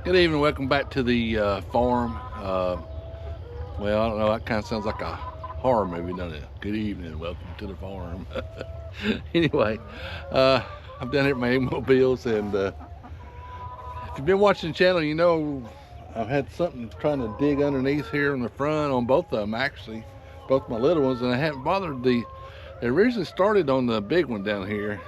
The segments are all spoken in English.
Good evening, welcome back to the farm. Well, I don't know, that kind of sounds like a horror movie, doesn't it? Good evening, welcome to the farm. Anyway, I'm down here at my automobiles, and if you've been watching the channel, you know I've had something trying to dig underneath here in the front on both of them, actually, both my little ones, and I haven't bothered they originally started on the big one down here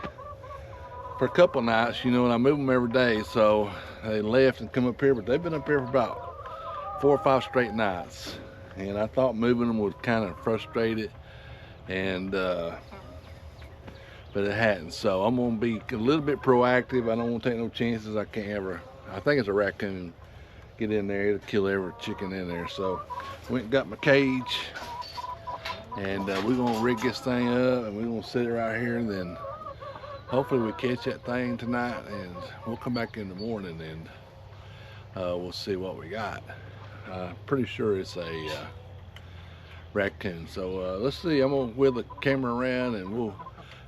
for a couple nights, you know, and I move them every day, so they left and come up here, but they've been up here for about 4 or 5 straight nights, and I thought moving them would kind of frustrate it, and but it hadn't. So I'm gonna be a little bit proactive. I don't want to take no chances. I can't ever, I think it's a raccoon, get in there, it'll kill every chicken in there. So went and got my cage, and we're gonna rig this thing up, and we're gonna set it right here, and then hopefully we catch that thing tonight, and we'll come back in the morning, and we'll see what we got. Pretty sure it's a raccoon. So let's see. I'm gonna wheel the camera around, and we'll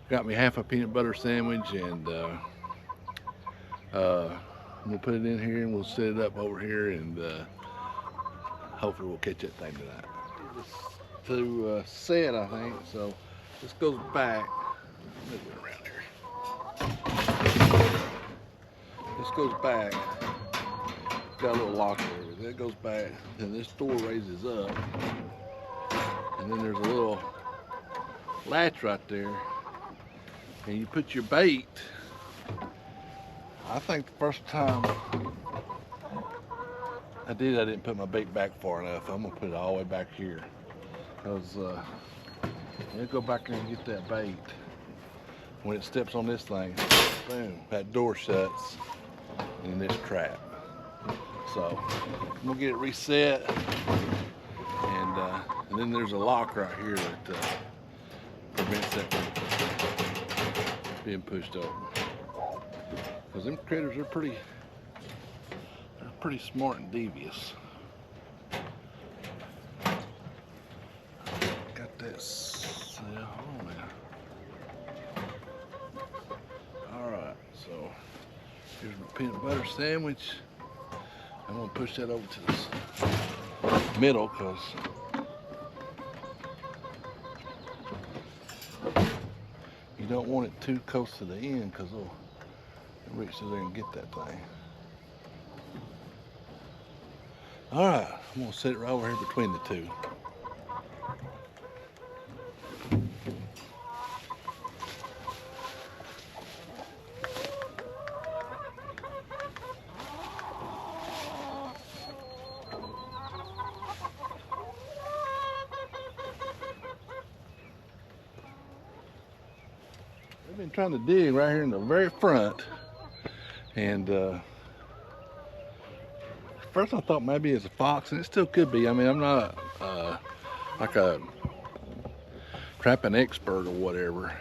got me half a peanut butter sandwich, and we'll put it in here, and we'll set it up over here, and hopefully we'll catch that thing tonight. To set, I think. So this goes back. Move it around here. This goes back, got a little locker there. That goes back, and this door raises up, and then there's a little latch right there, and you put your bait. I think the first time I didn't put my bait back far enough. I'm gonna put it all the way back here, because it'll go back there and get that bait. When it steps on this thing, boom, that door shuts in this trap. So I'm gonna get it reset, and then there's a lock right here that prevents that from being pushed open. Because them critters are pretty smart and devious. Got that set on there. Alright, so here's my peanut butter sandwich. I'm going to push that over to this middle, because you don't want it too close to the end, because it'll reach through there and get that thing. Alright, I'm going to set it right over here between the two. I've been trying to dig right here in the very front, and first I thought maybe it's a fox, and it still could be. I mean, I'm not like a trapping expert or whatever,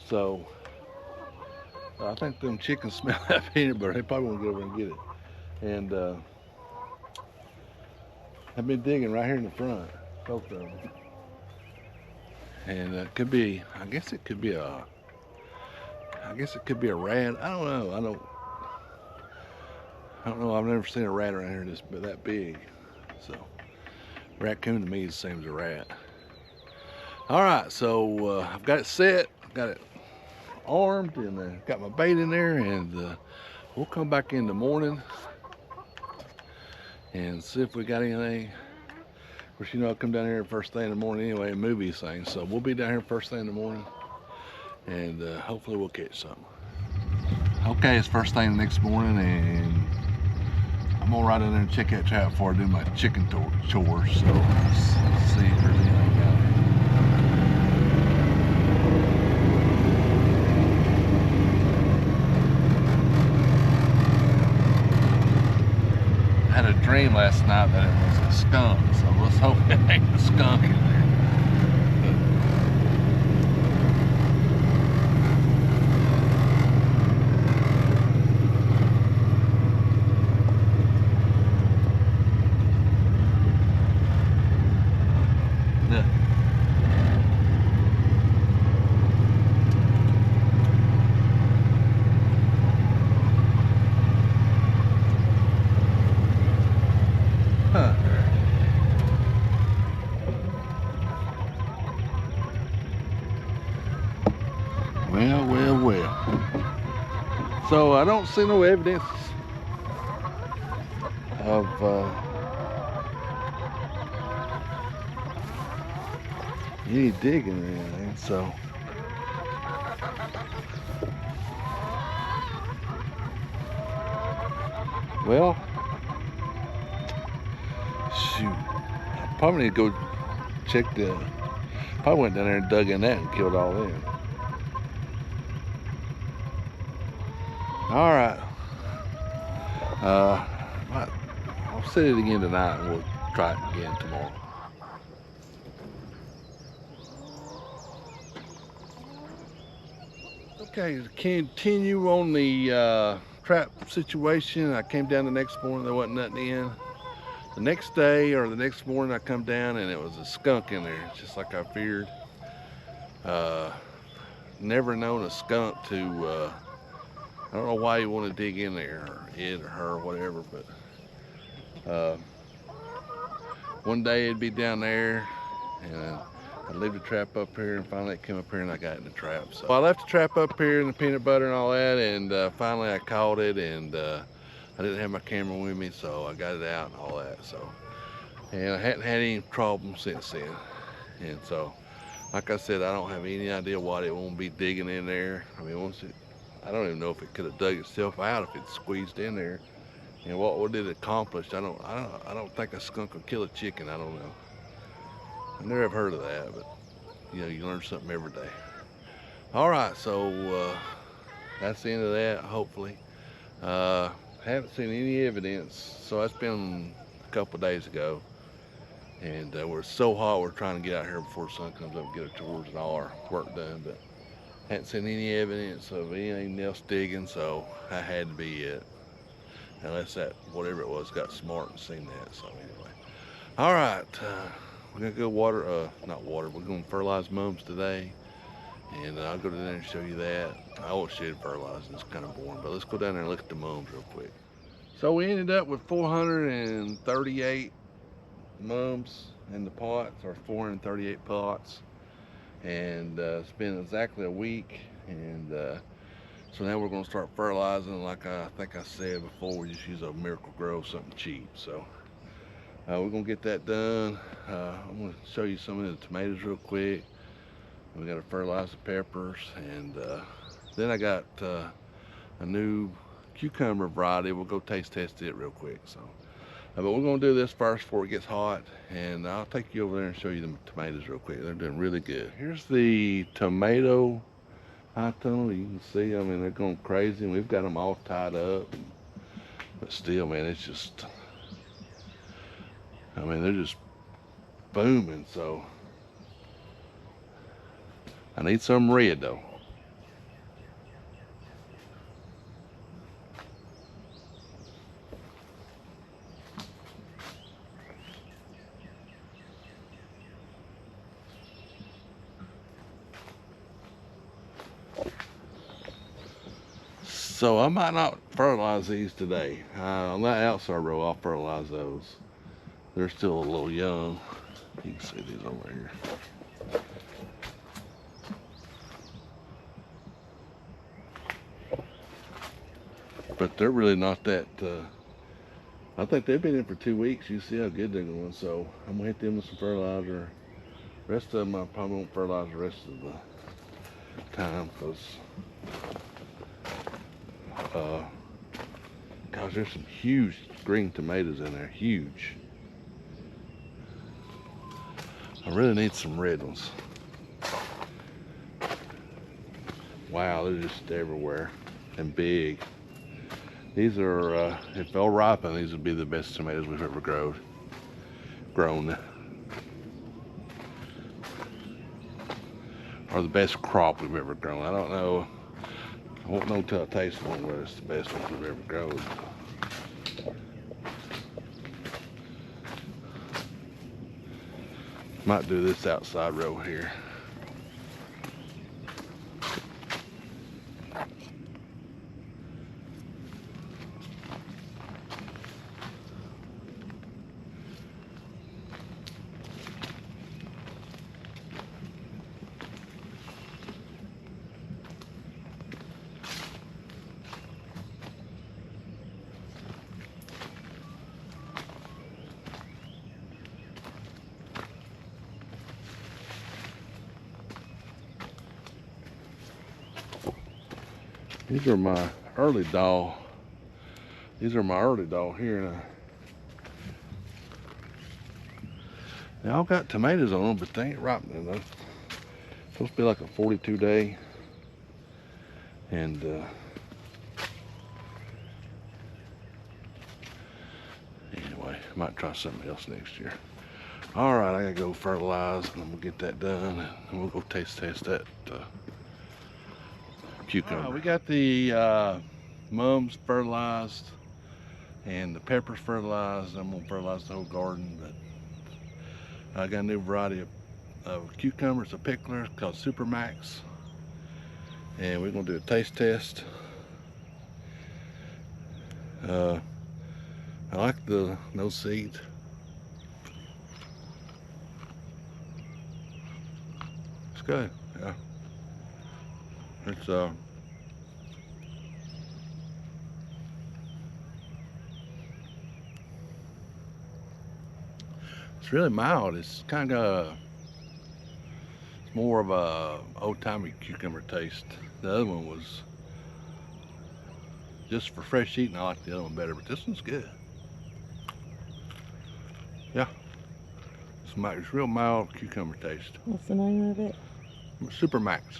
so I think them chickens smell that peanut butter. They probably won't get over and get it. And I've been digging right here in the front, both of them. And it could be, I guess it could be a rat. I don't know. I don't know. I've never seen a rat around here that big. So raccoon to me is the same as a rat. All right, so I've got it set. I've got it armed, and got my bait in there, and we'll come back in the morning and see if we got anything. Of course, you know, I come down here first thing in the morning anyway and move these things. So we'll be down here first thing in the morning, and hopefully we'll catch something. Okay, it's first thing the next morning, and I'm gonna ride in there and check that trap before I do my chicken chores. So let's see if there's anything out there. I had a dream last night that it was a skunk, so let's hope it ain't a skunk in there. I don't see no evidence of any digging or anything, so well, shoot, I probably need to go check the, probably went down there and dug in that and killed all them. All right, I'll set it again tonight and we'll try it again tomorrow. Okay, to continue on the trap situation, I came down the next morning, there wasn't nothing in. The next day or the next morning I come down and it was a skunk in there, just like I feared. Never known a skunk to, I don't know why you want to dig in there, or it or her or whatever, but one day it'd be down there and I leave the trap up here, and finally it came up here and I got in the trap. So I left the trap up here in the peanut butter and all that, and finally I caught it, and I didn't have my camera with me, so I got it out and all that. So, and I hadn't had any problems since then. And so, like I said, I don't have any idea what it won't be digging in there. I mean, once it, I don't even know if it could have dug itself out if it squeezed in there. And what would it accomplish? I don't think a skunk would kill a chicken. I don't know. I never have heard of that, but you know, you learn something every day. All right, so that's the end of that, hopefully. Haven't seen any evidence, so that's been a couple of days ago. And we're so hot, we're trying to get out here before the sun comes up and get our chores and all our work done, but hadn't seen any evidence of anything else digging, so I had to be it. Unless that, whatever it was, got smart and seen that, so anyway. All right, we're gonna go not water, we're gonna fertilize mums today. And I'll go down there and show you that. I won't show you fertilizing, it's kind of boring, but let's go down there and look at the mums real quick. So we ended up with 438 mums in the pots, or 438 pots. And it's been exactly a week. And so now we're gonna start fertilizing. Like I think I said before, we just use a Miracle Grow, something cheap. So we're gonna get that done. I'm gonna show you some of the tomatoes real quick. We got to fertilize the peppers, and then I got a new cucumber variety. We'll go taste test it real quick. So, but we're gonna do this first before it gets hot, and I'll take you over there and show you the tomatoes real quick. They're doing really good. Here's the tomato high tunnel. You can see, I mean, they're going crazy, and we've got them all tied up. But still, man, it's just, I mean, they're just booming. So I need some red though. So I might not fertilize these today. On that outside row, I'll fertilize those. They're still a little young. You can see these over here. But they're really not that, I think they've been in for 2 weeks. You see how good they're going. So I'm gonna hit them with some fertilizer. The rest of them I probably won't fertilize the rest of the time, because gosh, there's some huge green tomatoes in there, huge. I really need some red ones. Wow, they're just everywhere and big. These are, if they'll ripen, these would be the best tomatoes we've ever grown. Or the best crop we've ever grown. I don't know. I won't know until I taste one whether it's the best one we've ever grown. Might do this outside row here. These are my early doll. These are my early doll here. They all got tomatoes on them, but they ain't ripening though. Supposed to be like a 42 day. And anyway, I might try something else next year. All right, I gotta go fertilize, and I'm gonna get that done, and we'll go taste that cucumber. Right, we got the mums fertilized and the peppers fertilized. I'm gonna fertilize the whole garden, but I got a new variety of cucumbers, a pickler called Super Max, and we're gonna do a taste test. I like the no seeds. It's good, yeah. It's really mild. It's kind of it's more of a old-timey cucumber taste. The other one was just for fresh eating. I like the other one better, but this one's good. Yeah, it's real mild cucumber taste. What's the name of it? Super Max.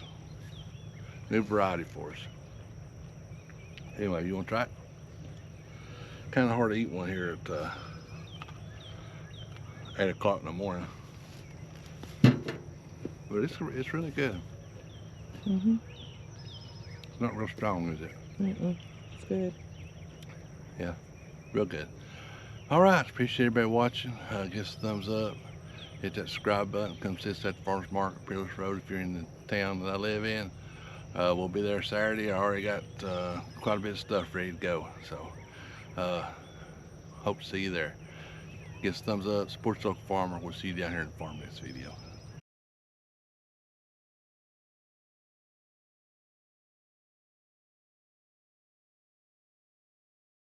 New variety for us. Anyway, you want to try it? Kind of hard to eat one here at 8 o'clock in the morning, but it's really good. Mm-hmm. It's not real strong, is it? Mm-mm. It's good. Yeah, real good. All right, appreciate everybody watching. Give us a thumbs up. Hit that subscribe button. Come see us at the Farmers Market, Peerless Road, if you're in the town that I live in. We'll be there Saturday. I already got quite a bit of stuff ready to go, so hope to see you there. Give us a thumbs up, support your local farmer. We'll see you down here in the farm next video.